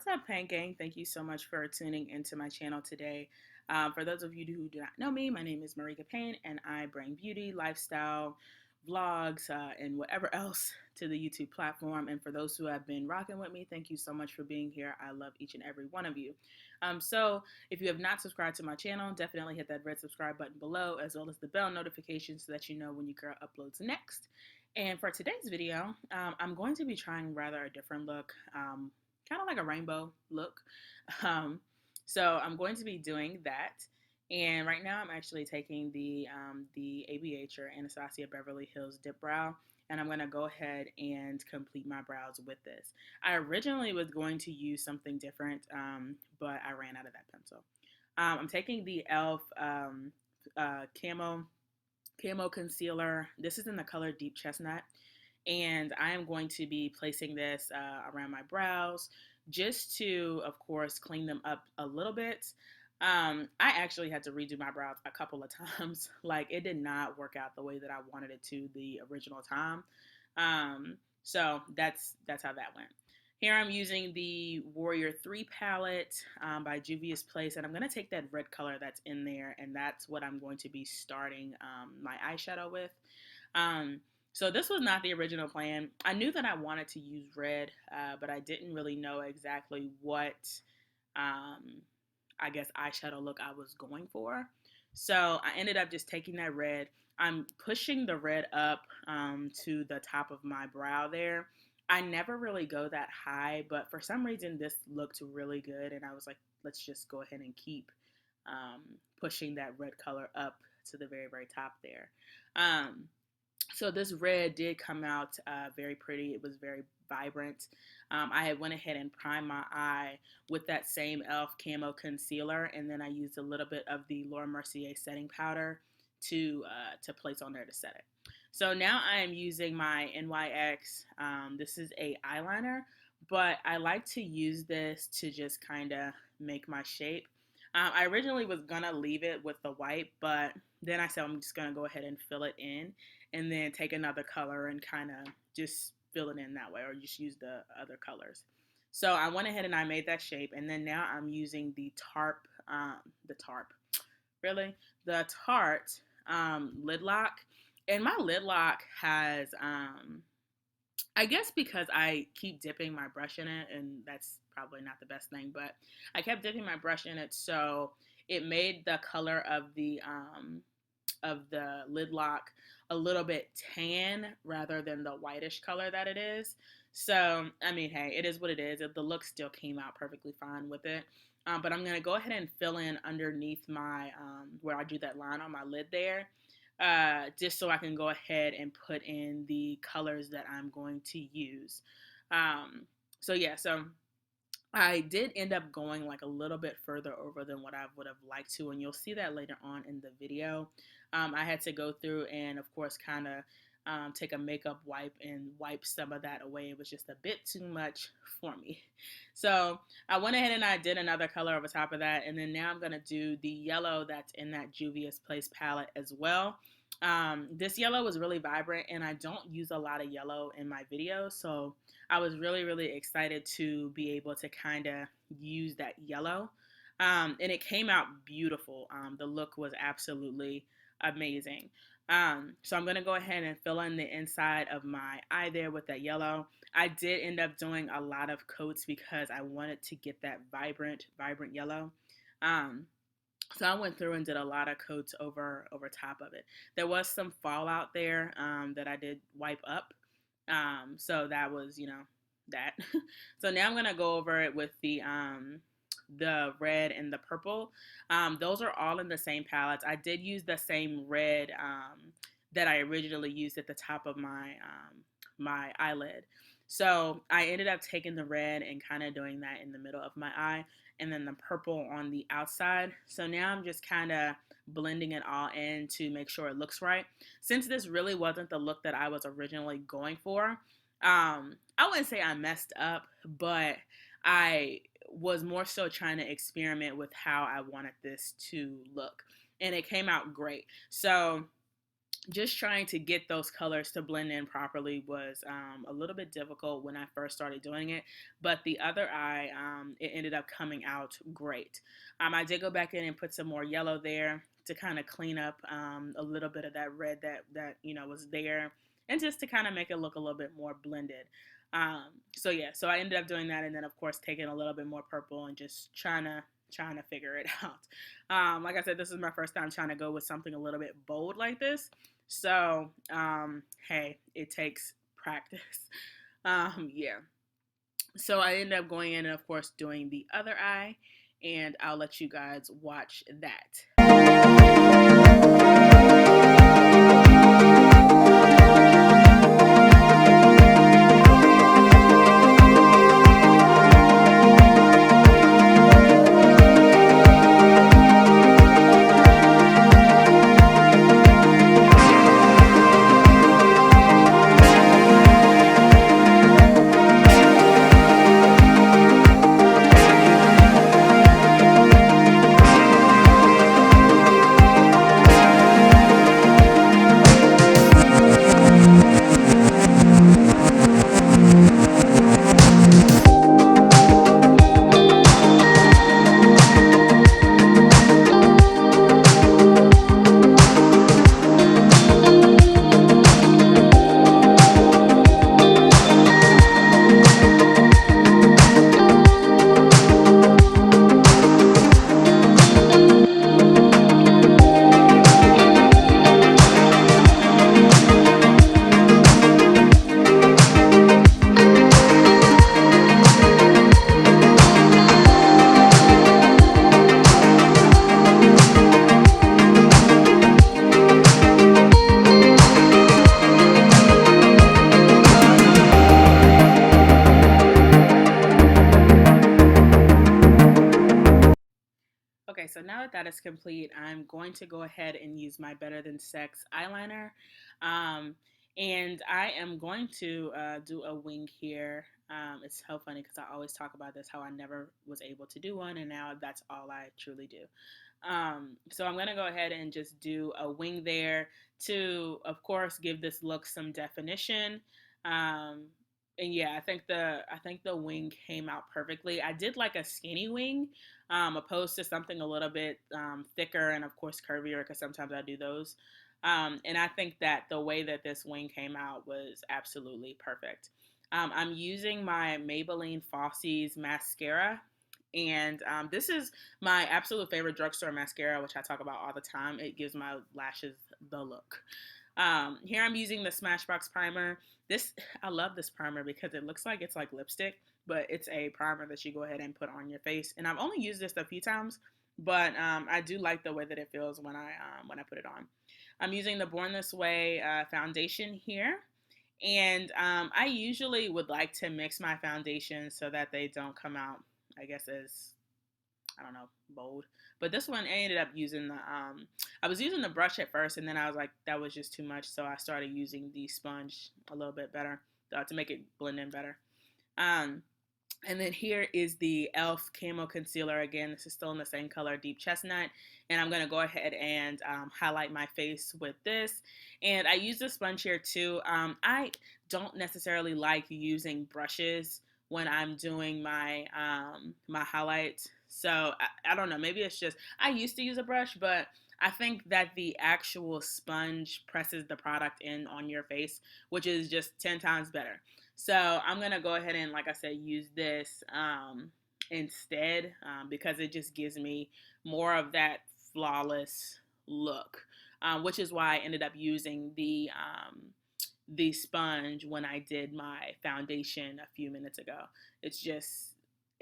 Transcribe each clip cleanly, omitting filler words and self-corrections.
What's up, Payne Gang? Thank you so much for tuning into my channel today. For those of you who do not know me, my name is Maricka Payne, and I bring beauty, lifestyle, vlogs, and whatever else to the YouTube platform. And for those who have been rocking with me, thank you so much for being here. I love each and every one of you. So if you have not subscribed to my channel, definitely hit that red subscribe button below, as well as the bell notification so that you know when your girl uploads next. And for today's video, I'm going to be trying rather a different look. Kind of like a rainbow look. Um, so I'm going to be doing that. And right now I'm actually taking the ABH or Anastasia Beverly Hills Dipbrow, and I'm going to go ahead and complete my brows with this. I originally was going to use something different, but I ran out of that pencil. I'm taking the e.l.f. Camo Concealer. This is in the color Deep Chestnut. And I am going to be placing this around my brows just to, of course, clean them up a little bit. I actually had to redo my brows a couple of times. Like, it did not work out the way that I wanted it to the original time. So that's how that went. Here I'm using the Warrior 3 palette by Juvias Place, and I'm going to take that red color that's in there, and that's what I'm going to be starting my eyeshadow with. So this was not the original plan. I knew that I wanted to use red, but I didn't really know exactly what, I guess, eyeshadow look I was going for. So I ended up just taking that red. I'm pushing the red up to the top of my brow there. I never really go that high, but for some reason this looked really good, and I was like, let's just go ahead and keep pushing that red color up to the very, very top there. So this red did come out very pretty. It was very vibrant. I had went ahead and primed my eye with that same e.l.f. Camo Concealer, and then I used a little bit of the Laura Mercier setting powder to place on there to set it. So now I am using my NYX. This is a eyeliner, but I like to use this to just kind of make my shape. I originally was going to leave it with the white, but then I said I'm just going to go ahead and fill it in and then take another color and kind of just fill it in that way, or just use the other colors. So I went ahead and I made that shape, and then now I'm using the Tarte lid lock. And my lid lock has, I guess because I keep dipping my brush in it, and that's probably not the best thing, but I kept dipping my brush in it, so it made the color of the lid lock a little bit tan rather than the whitish color that it is. So, I mean, hey, it is what it is. The look still came out perfectly fine with it. But I'm going to go ahead and fill in underneath my, where I do that line on my lid there. Just so I can go ahead and put in the colors that I'm going to use. So yeah, so I did end up going like a little bit further over than what I would have liked to, and you'll see that later on in the video. I had to go through and, of course, kind of take a makeup wipe and wipe some of that away. It was just a bit too much for me. So I went ahead and I did another color over top of that, and then now I'm going to do the yellow that's in that Juvias Place palette as well. This yellow was really vibrant, and I don't use a lot of yellow in my videos, so I was really, really excited to be able to kind of use that yellow. And it came out beautiful. The look was absolutely amazing. So I'm going to go ahead and fill in the inside of my eye there with that yellow. I did end up doing a lot of coats because I wanted to get that vibrant yellow. So I went through and did a lot of coats over top of it. There was some fallout there that I did wipe up. So that was, that. So now I'm going to go over it with the red and the purple. Those are all in the same palettes. I did use the same red that I originally used at the top of my my eyelid. So I ended up taking the red and kind of doing that in the middle of my eye, and then the purple on the outside. So now I'm just kind of blending it all in to make sure it looks right. Since this really wasn't the look that I was originally going for, I wouldn't say I messed up, but I was more so trying to experiment with how I wanted this to look, and it came out great. So just trying to get those colors to blend in properly was a little bit difficult when I first started doing it. But the other eye, it ended up coming out great. I did go back in and put some more yellow there to kind of clean up a little bit of that red that was there, and just to kind of make it look a little bit more blended. So yeah, so I ended up doing that, and then of course taking a little bit more purple and just trying to figure it out. Like I said, this is my first time trying to go with something a little bit bold like this. So, hey, it takes practice. Yeah. So I ended up going in and, of course, doing the other eye, and I'll let you guys watch that. Okay, so now that that is complete, I'm going to go ahead and use my Better Than Sex eyeliner. Um, and I am going to do a wing here. It's so funny because I always talk about this, how I never was able to do one, and now that's all I truly do. So I'm going to go ahead and just do a wing there to, of course, give this look some definition. Um, and yeah, I think the wing came out perfectly. I did like a skinny wing, opposed to something a little bit thicker and of course curvier, because sometimes I do those. And I think that the way that this wing came out was absolutely perfect. I'm using my Maybelline Falsies mascara, and this is my absolute favorite drugstore mascara, which I talk about all the time. It gives my lashes the look. Here I'm using the Smashbox primer. This I love this primer because it looks like it's like lipstick, but it's a primer that you go ahead and put on your face. And I've only used this a few times, but I do like the way that it feels when I put it on. I'm using the Born This Way foundation here. And I usually would like to mix my foundations so that they don't come out, I guess, as, I don't know, bold. But this one, I ended up using I was using the brush at first, and then I was like, that was just too much. So I started using the sponge a little bit better to make it blend in better. Um, and then here is the e.l.f. Camo Concealer. Again, this is still in the same color, Deep Chestnut. And I'm going to go ahead and highlight my face with this. And I use the sponge here too. I don't necessarily like using brushes when I'm doing my highlights. So I don't know. Maybe it's just I used to use a brush, but I think that the actual sponge presses the product in on your face, which is just 10 times better. So I'm going to go ahead and, like I said, use this instead, because it just gives me more of that flawless look, which is why I ended up using the sponge when I did my foundation a few minutes ago. It's just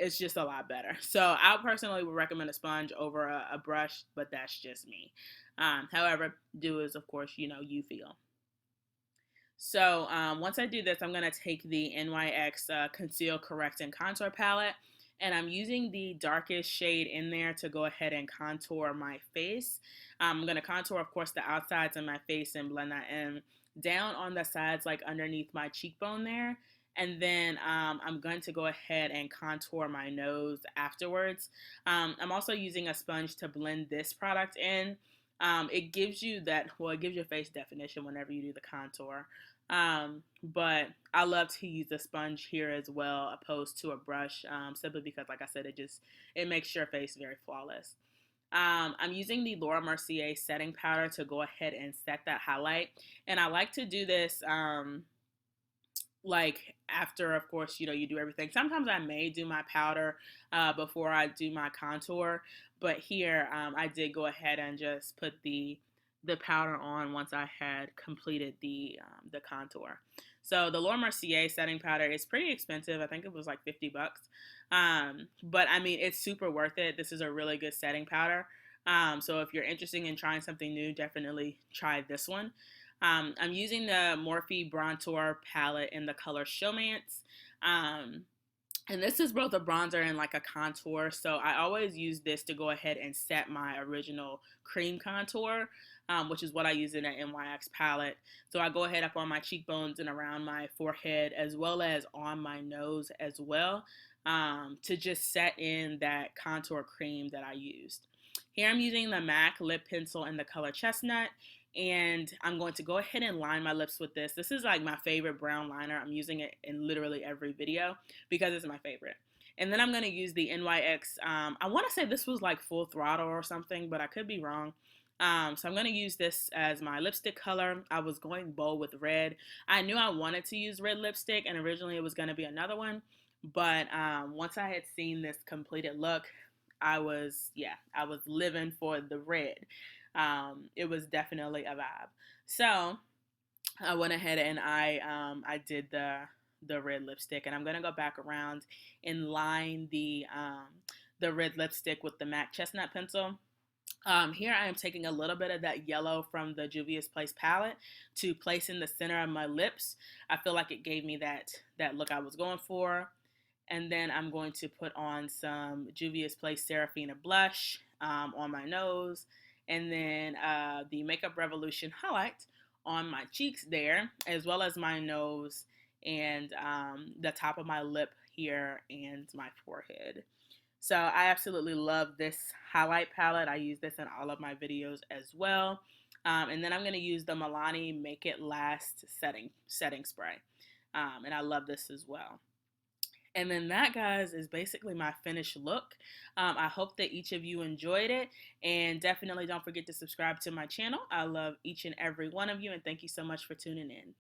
it's just a lot better. So I personally would recommend a sponge over a brush, but that's just me. However, do as, of course, you feel. So once I do this, I'm going to take the NYX Conceal, Correct, and Contour palette, and I'm using the darkest shade in there to go ahead and contour my face. I'm going to contour, of course, the outsides of my face and blend that in down on the sides, like underneath my cheekbone there. And then I'm going to go ahead and contour my nose afterwards. I'm also using a sponge to blend this product in. It gives you that, well, it gives your face definition whenever you do the contour. But I love to use the sponge here as well, opposed to a brush, simply because, like I said, it makes your face very flawless. I'm using the Laura Mercier setting powder to go ahead and set that highlight. And I like to do this like after, of course, you do everything. Sometimes I may do my powder before I do my contour, but here I did go ahead and just put the powder on once I had completed the contour. So the Laura Mercier setting powder is pretty expensive. I think it was like $50. But I mean, it's super worth it. This is a really good setting powder. So if you're interested in trying something new, definitely try this one. I'm using the Morphe Brontour palette in the color Showmance. And this is both a bronzer and like a contour. So I always use this to go ahead and set my original cream contour, which is what I use in an NYX palette. So I go ahead up on my cheekbones and around my forehead, as well as on my nose as well, to just set in that contour cream that I used. Here I'm using the MAC lip pencil in the color Chestnut, and I'm going to go ahead and line my lips with this. This is like my favorite brown liner. I'm using it in literally every video because it's my favorite. And then I'm going to use the NYX, I want to say this was like Full Throttle or something, but I could be wrong. So I'm going to use this as my lipstick color. I was going bold with red. I knew I wanted to use red lipstick, and originally it was going to be another one. But once I had seen this completed look, I was living for the red. It was definitely a vibe. So I went ahead and I did the red lipstick, and I'm gonna go back around and line the red lipstick with the MAC Chestnut pencil. Here I am taking a little bit of that yellow from the Juvia's Place palette to place in the center of my lips. I feel like it gave me that look I was going for. And then I'm going to put on some Juvia's Place Serafina blush on my nose, and then the Makeup Revolution highlight on my cheeks there, as well as my nose and the top of my lip here and my forehead. So I absolutely love this highlight palette. I use this in all of my videos as well. And then I'm going to use the Milani Make It Last setting spray. And I love this as well. And then that, guys, is basically my finished look. I hope that each of you enjoyed it. And definitely don't forget to subscribe to my channel. I love each and every one of you. And thank you so much for tuning in.